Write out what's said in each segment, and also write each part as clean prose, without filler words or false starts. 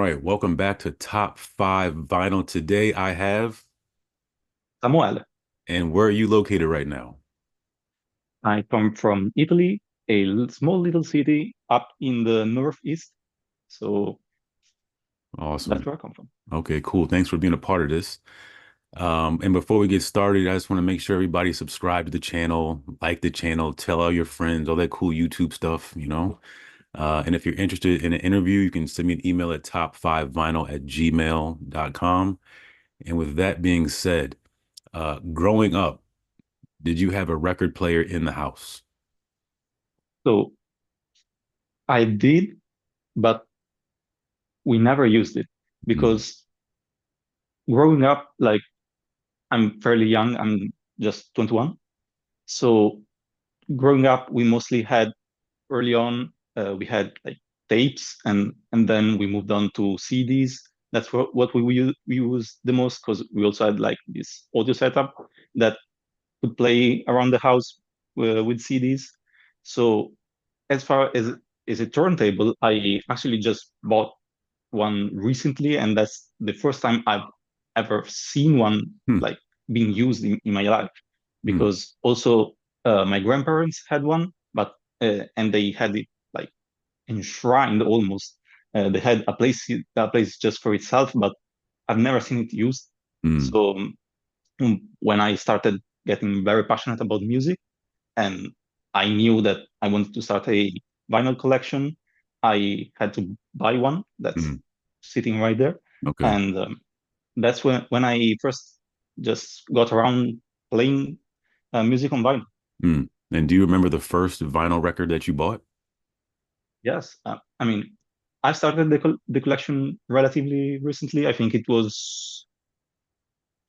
right, welcome back to Top 5 Vinyl. Today I have, Samuele. and where are you located right now? I come from Italy, a small little city up in the northeast. So that's Awesome. where I come from. Okay, cool. Thanks for being a part of this. And before we get started, I just want to make sure everybody subscribe to the channel, like the channel, tell all your friends, all that cool YouTube stuff. And if you're interested in an interview, you can send me an email at top5vinyl@gmail.com. And with that being said, growing up, did you have a record player in the house? So I did, but we never used it Mm, because growing up, like I'm fairly young, I'm just 21. So growing up, we mostly had early on, we had like tapes and then we moved on to CDs. That's what we used the most because we also had like this audio setup that could play around the house with CDs. So as far as a turntable, I actually just bought one recently, and that's the first time I've ever seen one hmm, like being used in my life. hmm, Because also my grandparents had one, but and they had it like enshrined almost. They had a place just for itself, but I've never seen it used. hmm. So when I started getting very passionate about music and I knew that I wanted to start a vinyl collection, I had to buy one that's Mm, sitting right there. okay. And that's when I first just got around playing music on vinyl. Mm. And do you remember the first vinyl record that you bought? Yes, I mean, I started the collection relatively recently. I think it was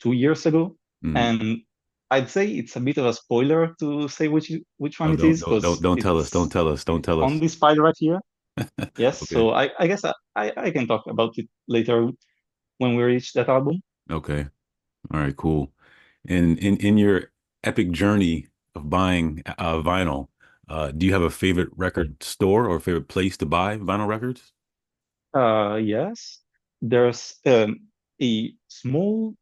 2 years ago, Mm. and I'd say it's a bit of a spoiler to say which one Oh, it don't is don't don't because don't tell us. Don't it's tell us. Don't tell on us. this file right here. Yes, Okay. so I guess I can talk about it later when we reach that album. Okay. All right, cool. And in your epic journey of buying vinyl, do you have a favorite record store or favorite place to buy vinyl records? Yes, there's a small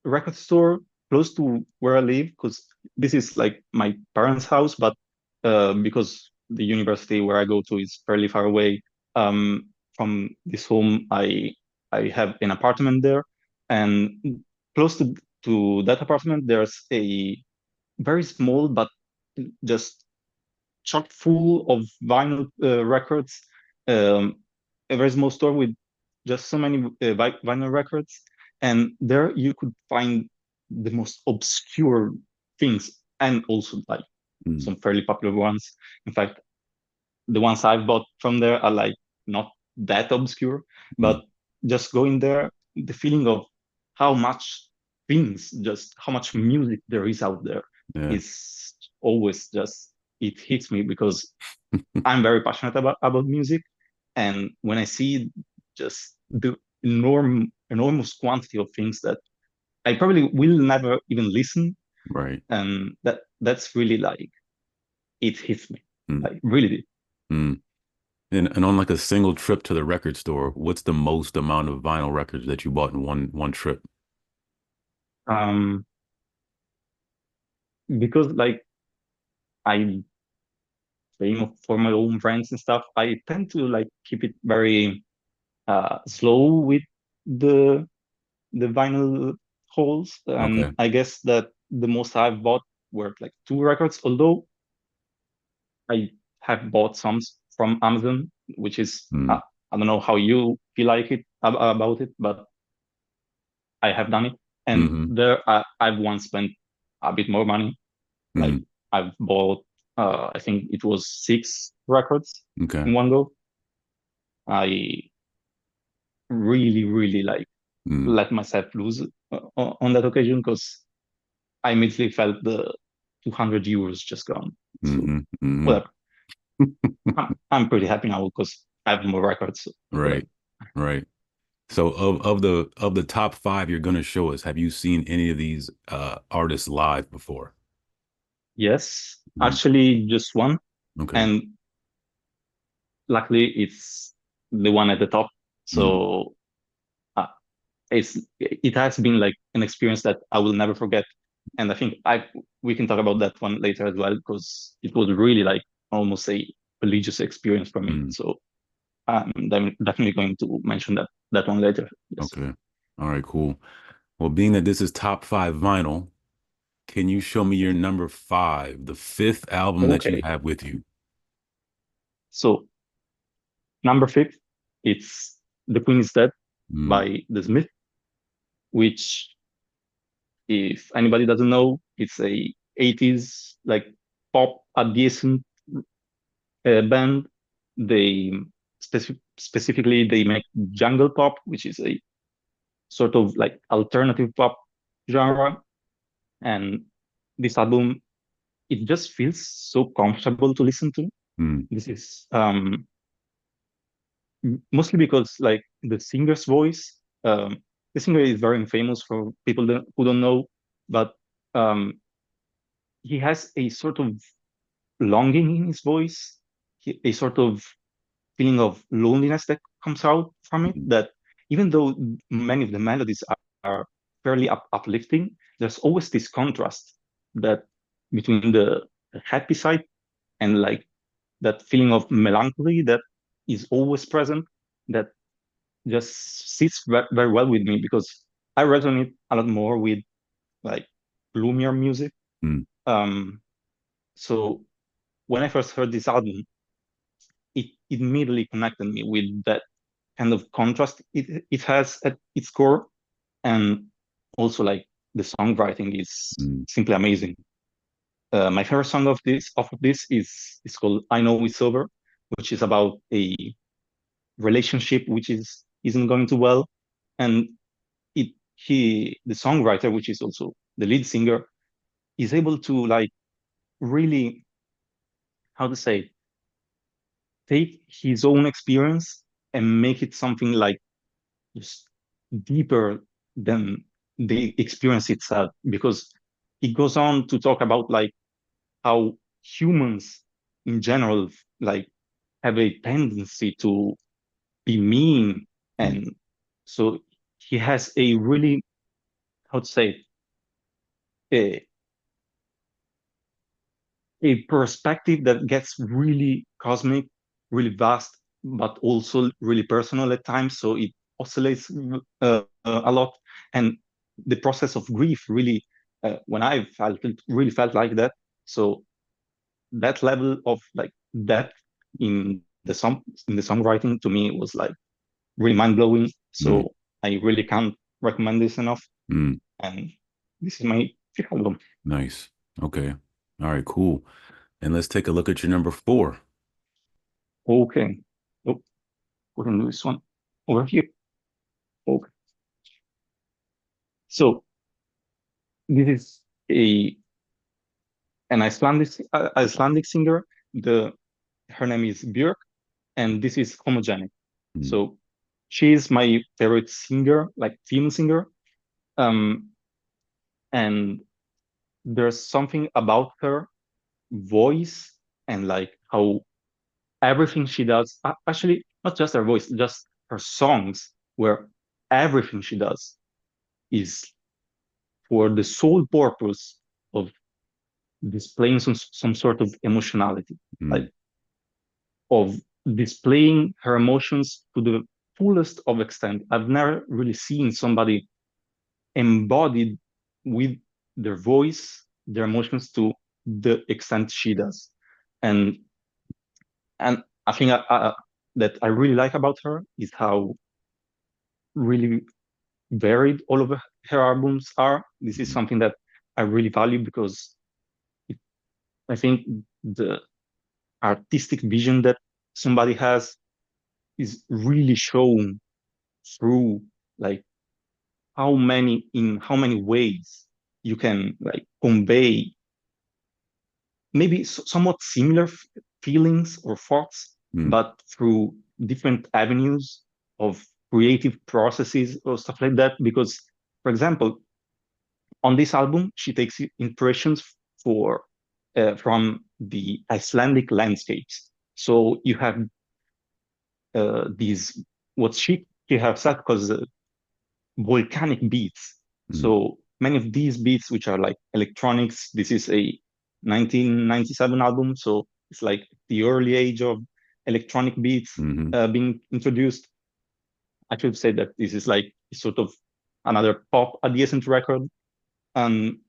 record store close to where I live because this is like my parents' house, but because the university where I go to is fairly far away from this home, I have an apartment there, and close to that apartment, there's a very small but just chock full of vinyl records. Um, a very small store with just so many vinyl records, and there you could find the most obscure things and also like Mm. some fairly popular ones. In fact, the ones I've bought from there are like not that obscure, but Mm. just going there, the feeling of how much just how much music there is out there Yeah. is always just it hits me because I'm very passionate about music, and when I see just the enormous quantity of things that I probably will never even listen, Right. and that's really like it hits me, Mm. like really did. Mm. And on like a single trip to the record store, what's the most amount of vinyl records that you bought in one trip? Um, because like I'm paying for my own friends and stuff, I tend to like keep it very slow with the the vinyl holes, and Okay. I guess that the most I've bought were like two records, although I have bought some from Amazon, which is Mm. I don't know how you feel like it about it, but I have done it, and Hmm. there I've once spent a bit more money. Like Mm. I've bought, I think it was six records Okay. in one go. I really like Mm. let myself lose on that occasion because I immediately felt the 200 euros just gone. So Hmm. Hmm. whatever. I'm pretty happy now because I have more records. So whatever. Right. Right. So of the top five you're gonna show us, have you seen any of these artists live before? Yes, Mm. actually just one, Okay. and luckily it's the one at the top. Mm, So uh, it has been like an experience that I will never forget. And I think I we can talk about that one later as well because it was really like almost a religious experience for me. mm. So I'm definitely going to mention that one later. Yes. Okay. All right, cool. Well, being that this is top five vinyl, can you show me your number five, the fifth album that you Okay. have with you? So number fifth, it's The Queen is Dead Mm, by The Smith, which if anybody doesn't know, it's a 80s like pop adjacent band. They specifically they make jungle pop, which is a sort of like alternative pop genre. And this album, it just feels so comfortable to listen to. mm, This is mostly because like the singer's voice. The singer is very famous for people who don't know, but um, he has a sort of longing in his voice, a sort of feeling of loneliness that comes out from it. mm, That even though many of the melodies are fairly uplifting, there's always this contrast that between the happy side and like that feeling of melancholy that is always present. That just sits very well with me because I resonate a lot more with like gloomier music. mm, Um, so when I first heard this album, it immediately connected me with that kind of contrast it has at its core, and also like the songwriting is mm, simply amazing. My favorite song of this is called "I Know It's Over," which is about a relationship which isn't going too well, and it he the songwriter, which is also the lead singer, is able to like really, how to say, take his own experience and make it something like just deeper than the experience itself, because he goes on to talk about like how humans in general like have a tendency to be mean. mm, And so he has a really, how to say, a, a perspective that gets really cosmic, really vast, but also really personal at times. So it oscillates a lot. And the process of grief really, when I felt it, really felt like that. So that level of like depth in the songwriting to me was like really mind blowing. mm, So I really can't recommend this enough. mm. And this is my fifth album. Nice. Okay. All right, cool. And let's take a look at your number four. Okay. Oh, we're gonna do this one over here. Okay. So this is a an Icelandic singer. The Her name is Björk, and this is Homogenic. Mm, So she is my favorite singer, like female singer. Um, and there's something about her voice and like how everything she does, actually not just her voice, just her songs, where everything she does is for the sole purpose of displaying some sort of emotionality, mm, like of displaying her emotions to the fullest of extent. I've never really seen somebody embodied with their voice, their emotions to the extent she does. And and I think that I really like about her is how really varied all of her albums are. This is mm, something that I really value because it, I think the artistic vision that somebody has is really shown through like how many ways you can like convey maybe somewhat similar feelings or thoughts, mm, but through different avenues of creative processes or stuff like that. Because, for example, on this album, she takes inspirations for from the Icelandic landscapes. So you have these what she she have said because volcanic beats. Mm, So many of these beats, which are like electronics, this is a 1997 album, so it's like the early age of electronic beats hmm being introduced. I should say that this is like sort of another pop adjacent record. Um,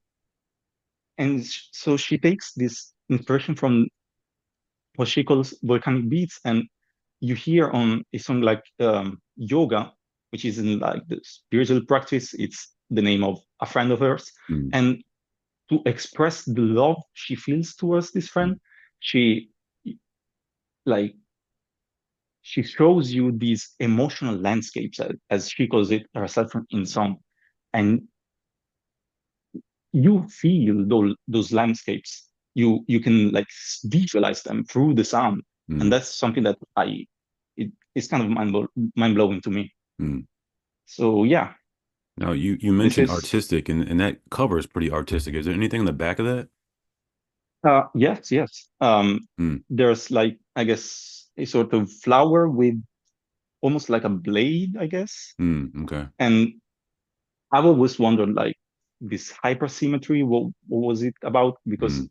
so she takes this inspiration from what she calls volcanic beats, and you hear on a song like Yoga, which is in like the spiritual practice. It's the name of a friend of hers, mm, and to express the love she feels towards this friend, she like she shows you these emotional landscapes, as she calls it herself in song, and you feel those landscapes. You can like visualize them through the sound, and mm, that's something that it's kind of mind blowing to me. mm. So yeah, Now you this mentioned is artistic, and that cover is pretty artistic. Is there anything in the back of that? yes, yes. Mm, There's like I guess a sort of flower with almost like a blade, I guess. okay. And I've always wondered like this hypersymmetry, what was it about? Because Mm,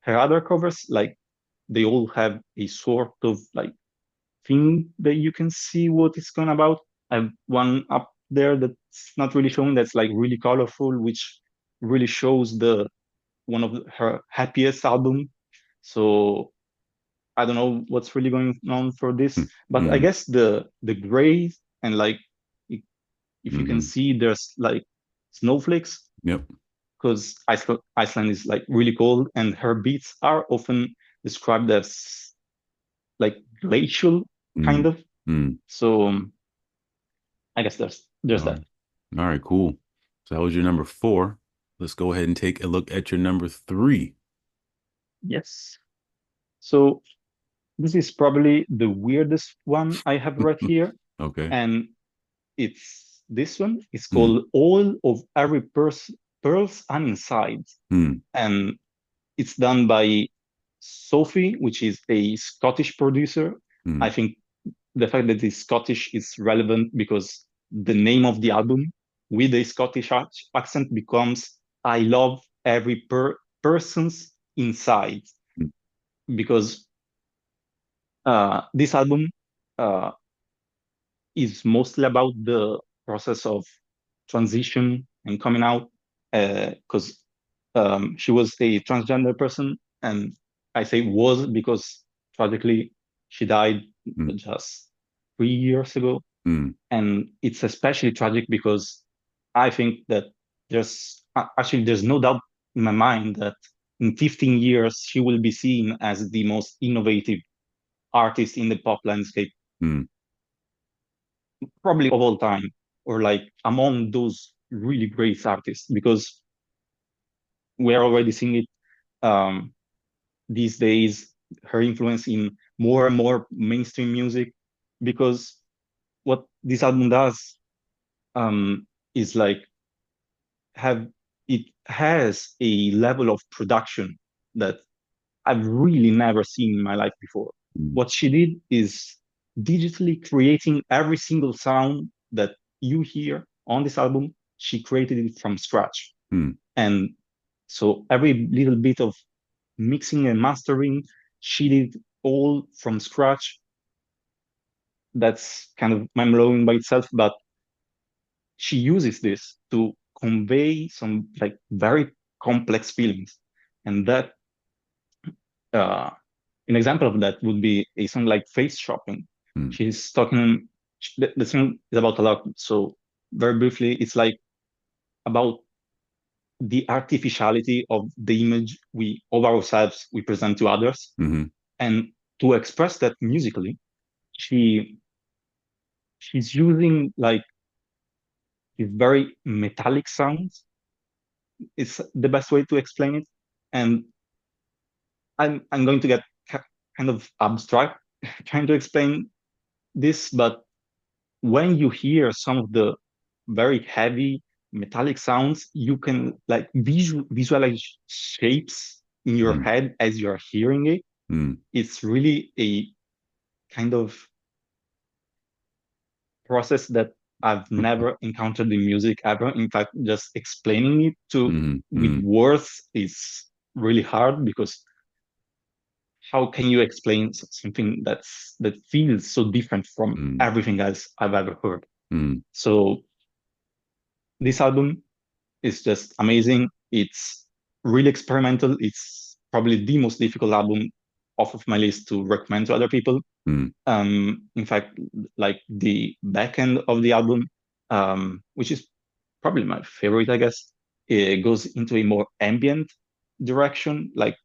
her other covers, like they all have a sort of like thing that you can see what it's going about. I have one up there that's not really showing, that's like really colorful, which really shows the one of her happiest album. So I don't know what's really going on for this, but I mm, guess the gray and like if you can hmm see there's like snowflakes Yep. because Iceland is like really cold and her beats are often described as like glacial kind Mm, of. mm. So I guess there's All that. right. All right, cool. So that was your number four. Let's go ahead and take a look at your number three. Yes. So this is probably the weirdest one I have read here, Okay. and it's this one. It's Mm, called All of Every Pearls and Inside, mm, and it's done by Sophie, which is a Scottish producer. I mm, think the fact that it's Scottish is relevant because the name of the album with a Scottish accent becomes I Love Every Person's Inside, mm, because this album uh, is mostly about the process of transition and coming out, because she was a transgender person, and I say was because tragically she died mm, just 3 years ago. mm, And it's especially tragic because I think that actually there's no doubt in my mind that in 15 years she will be seen as the most innovative artist in the pop landscape, mm, probably of all time, or like among those really great artists, because we're already seeing it um, these days, her influence in more and more mainstream music, because what this album does is like have it has a level of production that I've really never seen in my life before. mm, What she did is digitally creating every single sound that you hear on this album. She created it from scratch. mm, And so every little bit of mixing and mastering, she did all from scratch. That's kind of mind blowing by itself, but she uses this to convey some like very complex feelings. And that uh, an example of that would be a song like Face Shopping. mm, She's talking, the song is about a lot. So, very briefly, it's like about the artificiality of the image we of ourselves we present to others. mhm, And to express that musically, she she's using like these very metallic sounds. It's the best way to explain it. And I'm going to get kind of abstract trying to explain this, but when you hear some of the very heavy metallic sounds, you can like visualize shapes in your mm, head as you're hearing it. mm, It's really a kind of process that I've never encountered in music ever. In fact, just explaining it to Mm, with mm, words is really hard, because how can you explain something that feels so different from mm, everything else I've ever heard? mm, So this album is just amazing. It's really experimental. It's probably the most difficult album off of my list to recommend to other people. mm, In fact, like the back end of the album, which is probably my favorite, I guess, it goes into a more ambient direction. Like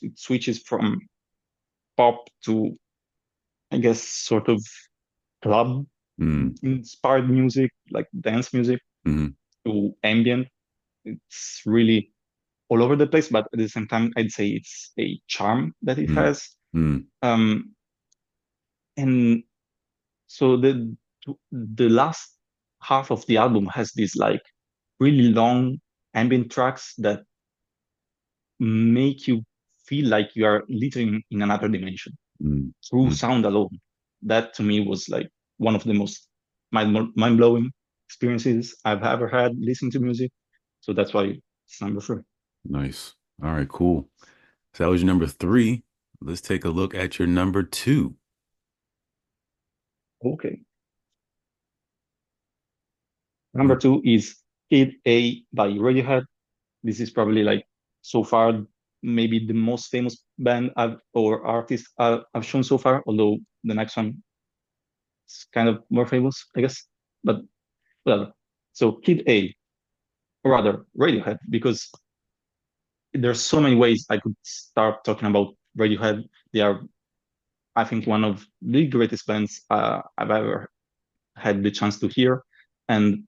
it switches from pop to, I guess, sort of club mm, inspired music, like dance music, mm, to ambient. It's really all over the place, but at the same time, I'd say it's a charm that it mm, has. mm, Um, and so the last half of the album has these like really long ambient tracks that make you feel like you are literally in another dimension mm, through mm. sound alone. That to me was like one of the most mind blowing experiences I've ever had listening to music. So that's why it's number three. Nice. All right, cool. So that was your number three. Let's take a look at your number two. Okay. Number Mm, two is Kid A by Radiohead. This is probably like so far maybe the most famous band or artist I've shown so far, although the next one is kind of more famous, I guess. But whatever. So Kid A, or rather Radiohead, because there's so many ways I could start talking about Radiohead. They are, I think, one of the greatest bands I've ever had the chance to hear. And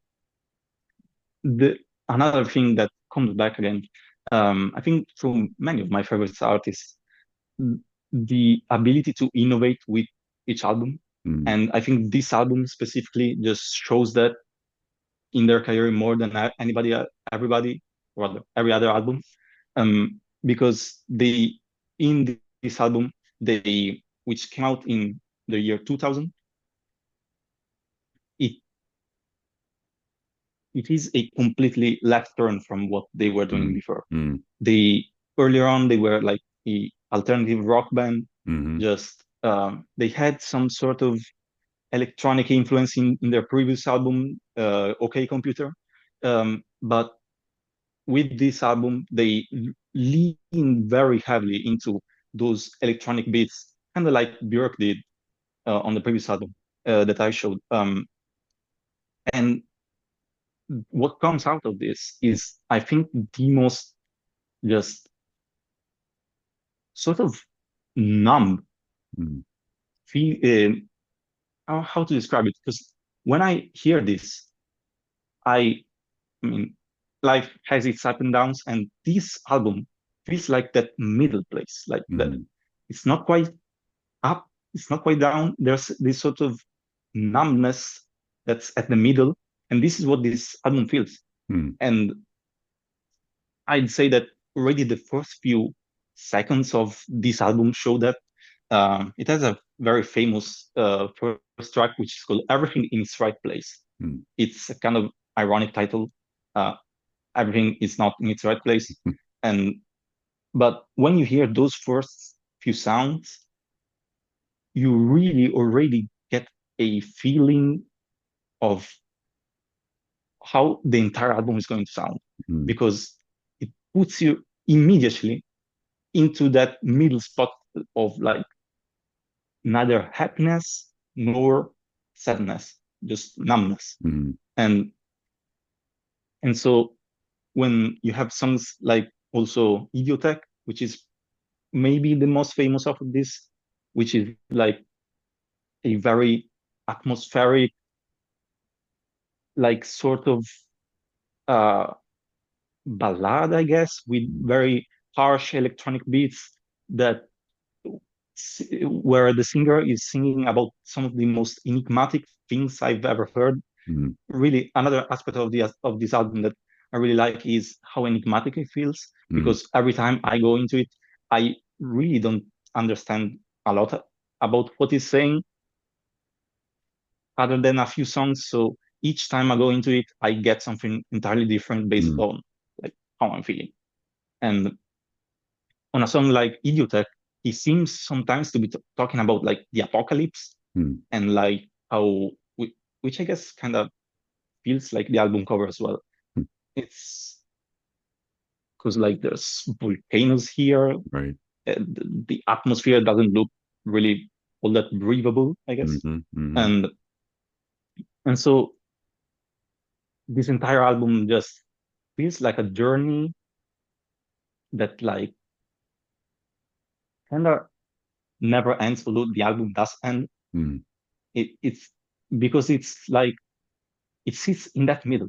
the another thing that comes back again, I think from many of my favorite artists, the ability to innovate with each album. mm, And I think this album specifically just shows that in their career more than everybody, rather every other album, because they in this album they which came out in the year 2000, it it is a completely left turn from what they were doing mm, before. mm, They earlier on they were like a alternative rock band, mm, just they had some sort of electronic influence in their previous album, OK Computer, but with this album, they lean very heavily into those electronic beats, kind of like Björk did on the previous album that I showed. And what comes out of this is, I think, the most just sort of numb mm, feel. How to describe it? Because when I hear this, I I mean, life has its up and downs, and this album feels like that middle place, like that. mm, It's not quite up, it's not quite down. There's this sort of numbness that's at the middle, and this is what this album feels. mm, And I'd say that already the first few seconds of this album show that it has a very famous first track, which is called "Everything in Its Right Place." mm, It's a kind of ironic title. Uh, Everything is not in its right place. And but when you hear those first few sounds, you really already get a feeling of how the entire album is going to sound, mm, because it puts you immediately into that middle spot of like neither happiness nor sadness, just numbness. mm, And so when you have songs like also Idiotech, which is maybe the most famous of this, which is like a very atmospheric, like sort of uh, ballad, I guess, with mm, very harsh electronic beats that where the singer is singing about some of the most enigmatic things I've ever heard. mm, Really, another aspect of the of this album that I really like is how enigmatic it feels, mm, because every time I go into it, I really don't understand a lot about what he's saying, other than a few songs. So each time I go into it, I get something entirely different based mm, on like how I'm feeling. And on a song like Idiotech, he seems sometimes to be talking about like the apocalypse mm, and like how, which I guess kind of feels like the album cover as well. mm. It's because like there's volcanoes here. Right. The atmosphere doesn't look really all that breathable, I guess. Mm-hmm, mm-hmm, And and so this entire album just feels like a journey that like kind of never ends, although the album does end. mm, It's because it's like it sits in that middle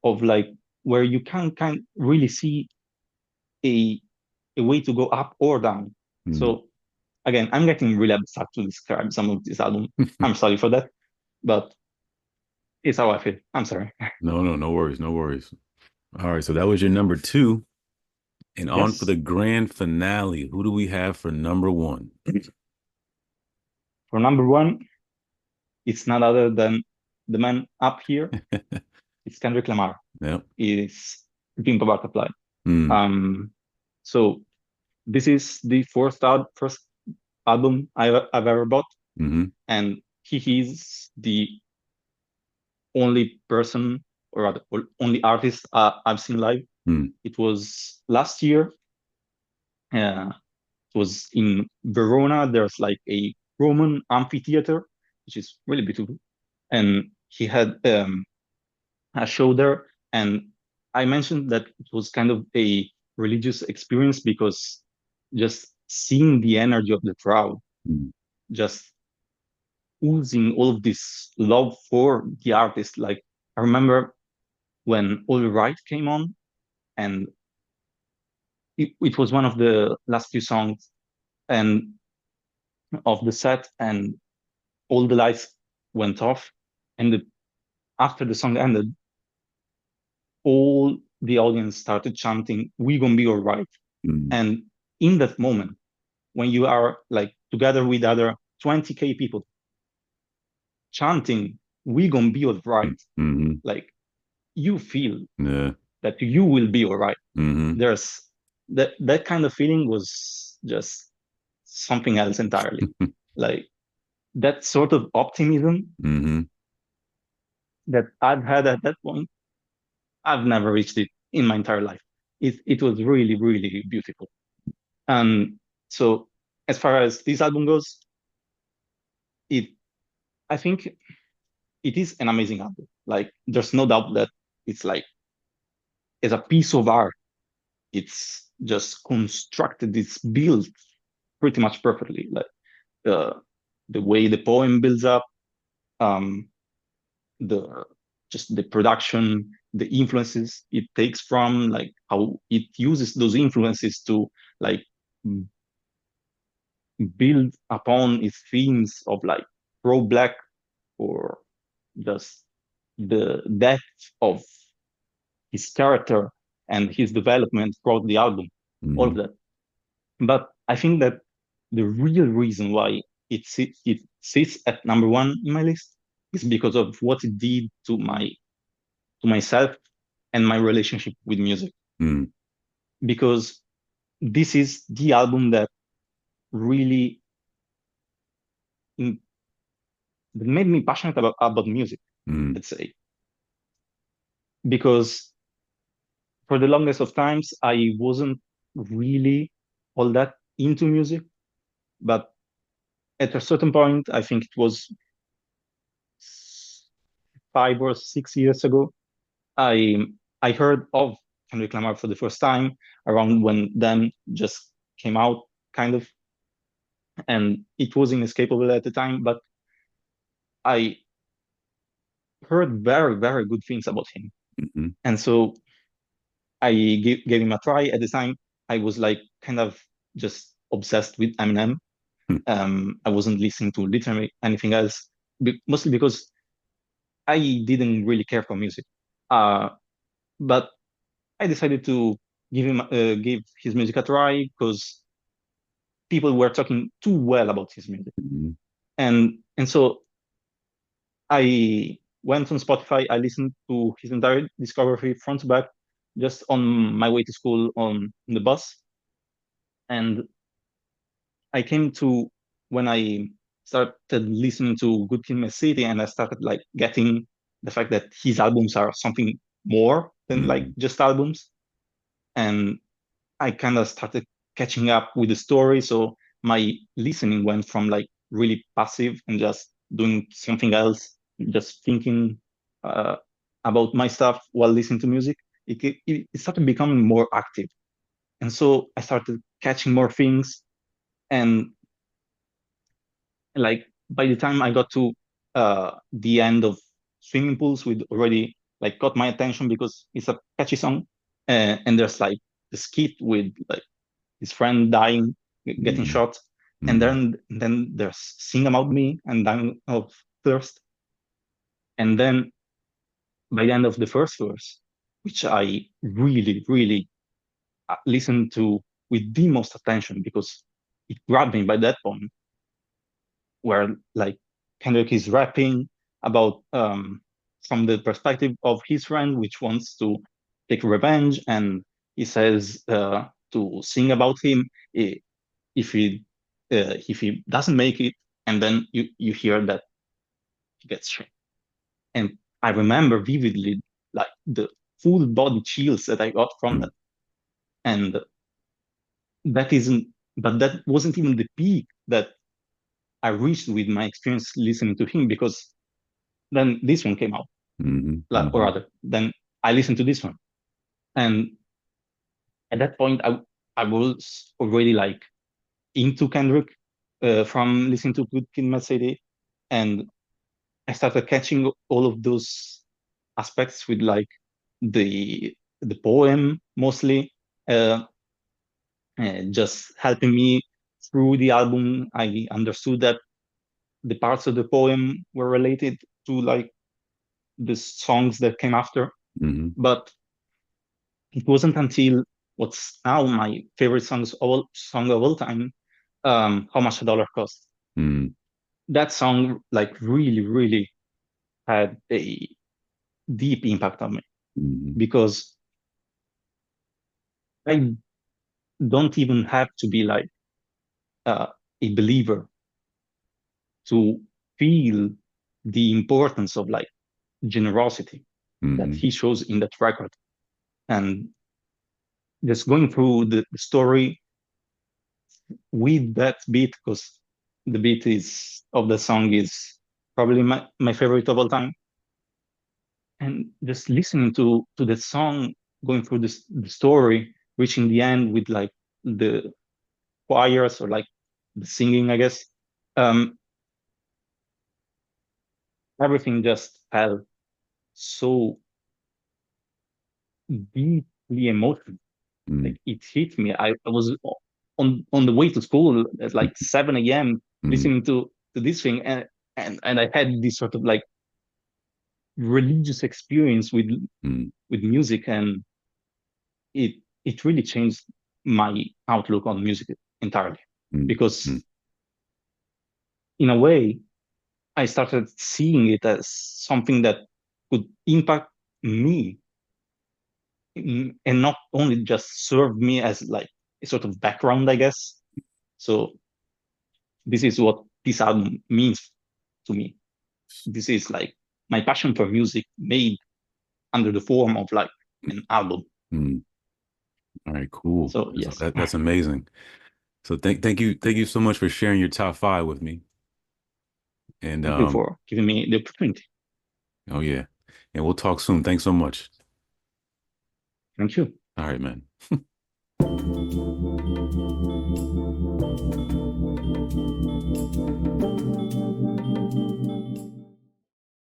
of like where you can kind really see a a way to go up or down. mm. So again, I'm getting really abstract to describe some of this album. I'm sorry for that, but it's how I feel. I'm sorry. No, no, no worries, no worries. All right, so that was your number two. And on for Yes, the grand finale. Who do we have for number one? for number one, it's not other than the man up here. It's Kendrick Lamar. Yep. It's Pimp Butterfly. Mm, Um, so this is the first album I've ever bought, mm-hmm, and he is the only person or rather only artist I've seen live. mm, It was last year. It was in Verona. There's like a Roman amphitheater, which is really beautiful, and he had a show there. And I mentioned that it was kind of a religious experience because just seeing the energy of the crowd, mm, just oozing all of this love for the artist. Like I remember when All Right came on, and it was one of the last few songs and of the set, and all the lights went off, and after the song ended, all the audience started chanting, "We gonna be all right." mm, And in that moment, when you are like together with other 20K people chanting, "We gonna be all right," mm-hmm. like you feel Yeah. that you will be all right. Mm-hmm. There's that kind of feeling was just something else entirely. Like that sort of optimism Mm-hmm. that I've had at that point, I've never reached it in my entire life. It was really, really beautiful. And so as far as this album goes, it I think it is an amazing album. Like there's no doubt that it's like it's a piece of art. It's just constructed, it's built pretty much perfectly. Like the the way the poem builds up, um, the just the production, the influences it takes from, like how it uses those influences to like build upon its themes of like pro-black or just the depth of his character and his development throughout the album, all Mm-hmm. of that. But I think that the real reason why it sits at number one in my list is because of what it did to myself and my relationship with music. Mm, Because this is the album that really in, that made me passionate about music, mm, let's say. Because for the longest of times, I wasn't really all that into music, but at a certain point, I think it was 5 or 6 years ago, I I heard of Kendrick Lamar for the first time around when Them just came out, kind of, and it was inescapable at the time. But I heard very, very good things about him, mm-hmm. and so I gave him a try. At the time, I was like kind of just obsessed with Eminem. I wasn't listening to literally anything else, mostly because I didn't really care for music. Uh, but I decided to give his music a try because people were talking too well about his music, Mm-hmm. and so I went on Spotify. I listened to his entire discography front to back, just on my way to school on the bus. And I came to when I started listening to Good Kid, Mad City, and I started like getting the fact that his albums are something more than like Mm-hmm. just albums. And I kind of started catching up with the story. So my listening went from like really passive and just doing something else, just thinking uh, about my stuff while listening to music. It started becoming more active. And so I started catching more things. And like by the time I got to the end of Swimming Pools, we'd already like caught my attention because it's a catchy song. And there's like the skit with like his friend dying, getting Mm-hmm. shot, and Mm-hmm. then there's Sing About Me and Dying of Thirst, and then by the end of the first verse, which I really listened to with the most attention because it grabbed me by that point, where like Kendrick is rapping about from the perspective of his friend, which wants to take revenge, and he says to sing about him. If he doesn't make it, and then you hear that he gets shot. And I remember vividly like the full body chills that I got from that. And that isn't, but that wasn't even the peak that I reached with my experience listening to him, because then this one came out, Mm-hmm. like, or Mm-hmm. rather, then I listened to this one, and at that point I was already like into Kendrick from listening to Good Kid, Mad City, and I started catching all of those aspects with like the poem mostly, uh, just helping me through the album. I understood that the parts of the poem were related to like the songs that came after, Mm-hmm. but it wasn't until what's now my favorite song of all time, "How Much a Dollar Cost." Mm-hmm. That song like really had a deep impact on me Mm-hmm. because I don't even have to be like uh, a believer to feel the importance of like generosity that Mm-hmm. he shows in that record. And just going through the story with that beat, because the beat is of the song is probably my favorite of all time. And just listening to the song, going through the story, reaching the end with like the choirs or like the singing, I guess. Um, Everything just felt so deeply emotional. Mm-hmm. Like it hit me. I was on the way to school at like 7 a.m. Mm-hmm. listening to this thing, and I had this sort of like religious experience with music, and it really changed my outlook on music entirely. Mm-hmm. Because in a way, I started seeing it as something that could impact me, and not only just serve me as like a sort of background, I guess. So this is what this album means to me. This is like my passion for music made under the form of like an album. Mm-hmm. All right, cool. So So yes, that's amazing. So thank you so much for sharing your top five with me. And thank you for giving me the opportunity. oh yeah. And we'll talk soon. Thanks so much. Thank you. All right, man.